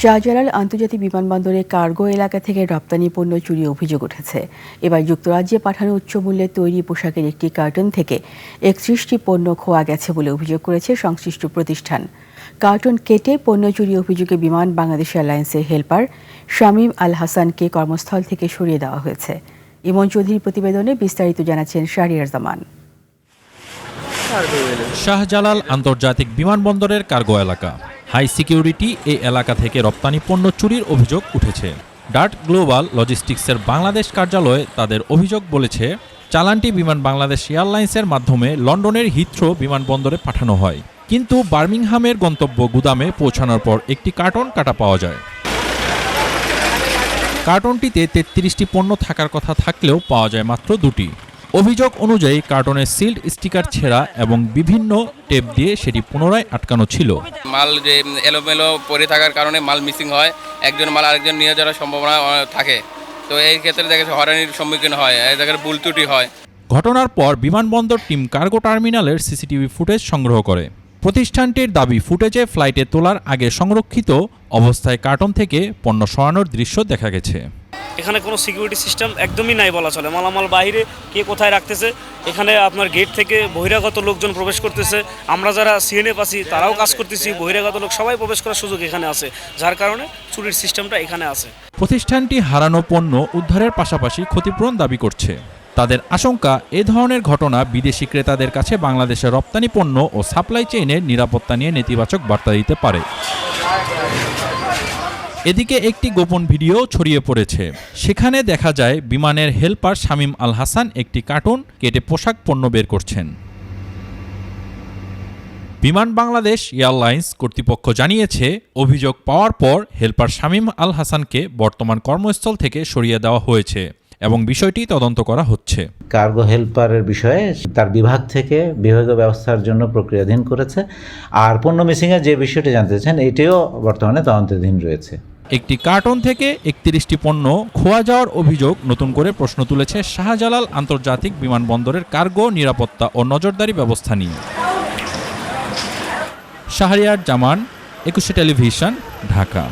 শাহজালাল আন্তর্জাতিক বিমানবন্দরে কার্গো এলাকা থেকে রপ্তানি পণ্য চুরি অভিযোগ উঠেছে। এবার যুক্তরাজ্যে পাঠানো উচ্চমূল্যে তৈরি পোশাকের একটি কার্টন থেকে 31টি পণ্য খোয়া গেছে বলে অভিযোগ করেছে সংশ্লিষ্ট প্রতিষ্ঠান। কার্টন কেটে পণ্য চুরি অভিযোগে বিমান বাংলাদেশ এয়ারলাইন্সের হেলপার শামীম আল হাসানকে কর্মস্থল থেকে সরিয়ে দেওয়া হয়েছে। ইমন চৌধুরীর প্রতিবেদনে বিস্তারিত জানাচ্ছেন শাহরিয়ার জামান। শাহজালাল আন্তর্জাতিক বিমানবন্দরের কার্গো এলাকা হাই সিকিউরিটি এই এলাকা থেকে রপ্তানি পণ্য চুরির অভিযোগ উঠেছে। ডার্ট গ্লোবাল লজিস্টিক্সের বাংলাদেশ কার্যালয়ে তাদের অভিযোগ বলেছে, চালানটি বিমান বাংলাদেশ এয়ারলাইন্সের মাধ্যমে লন্ডনের হিথ্রো বিমানবন্দরে পাঠানো হয়, কিন্তু বার্মিংহামের গন্তব্য গুদামে পৌঁছানোর পর একটি কার্টন কাটা পাওয়া যায়। কার্টনটিতে 33টি পণ্য থাকার কথা থাকলেও পাওয়া যায় মাত্র 2টি। অভিযোগ অনুযায়ী কার্টনের সিল্ড স্টিকার ছেঁড়া এবং বিভিন্ন টেপ দিয়ে সেটি পুনরায় আটকানো ছিল। মাল যে এলোমেলো পড়ে থাকার কারণে মাল মিসিং হয়, একজন মাল আরেকজন নিয়ে যাওয়ার সম্ভাবনা থাকে। তো এই ক্ষেত্রে দেখা যাচ্ছে হয়রানির সম্মুখীন হয়, এই জায়গায় ভুল ত্রুটি হয়। ঘটনার পর বিমানবন্দর টিম কার্গো টার্মিনালের সিসিটিভি ফুটেজ সংগ্রহ করে। প্রতিষ্ঠানটির দাবি, ফুটেজে ফ্লাইটে তোলার আগে সংরক্ষিত অবস্থায় কার্টন থেকে পণ্য সরানোর দৃশ্য দেখা গেছে। এখানে কোনো সিকিউরিটি সিস্টেম একদমই নাই বলা চলে। মালামাল বাইরে কে কোথায় রাখতেছে, এখানে আপনার গেট থেকে বহিরাগত লোকজন প্রবেশ করতেছে। আমরা যারা সিএনএফ আছি তারাও কাজ করতেছি, বহিরাগত লোক সবাই প্রবেশ করার সুযোগ এখানে আছে, যার কারণে চুরির সিস্টেমটা এখানে আছে। প্রতিষ্ঠানটি হারানো পণ্য উদ্ধারের পাশাপাশি ক্ষতিপূরণ দাবি করছে। তাদের আশঙ্কা, এ ধরনের ঘটনা বিদেশি ক্রেতাদের কাছে বাংলাদেশের রপ্তানি পণ্য ও সাপ্লাই চেইনের নিরাপত্তা নিয়ে নেতিবাচক বার্তা দিতে পারে। এদিকে একটি গোপন ভিডিও ছড়িয়ে পড়েছে। সেখানে দেখা যায় বিমানের হেলপার শামীম আল হাসান একটি কার্টন কেটে পোশাক পণ্য বের করছেন। বিমান বাংলাদেশ এয়ারলাইন্স কর্তৃপক্ষ জানিয়েছে, অভিযোগ পাওয়ার পর হেলপার শামীম আল হাসানকে বর্তমান কর্মস্থল থেকে সরিয়ে দেওয়া হয়েছে এবং বিষয়টি তদন্ত করা হচ্ছে। কার্গো হেল্পারের বিষয়ে তার বিভাগ থেকে বিভাগীয় ব্যবস্থার জন্য প্রক্রিয়াধীন করেছে। আর পণ্য মিসিংয়ের যে বিষয়টি জানতে চান, এটিও বর্তমানে তদন্তাধীন রয়েছে। একটি কার্টন থেকে 31টি পণ্য খোয়া যাওয়ার অভিযোগ নতুন করে প্রশ্ন তুলেছে শাহজালাল আন্তর্জাতিক বিমানবন্দরের কার্গো নিরাপত্তা ও নজরদারি ব্যবস্থা নিয়ে। শাহরিয়ার জামান, 21 টেলিভিশন, ঢাকা।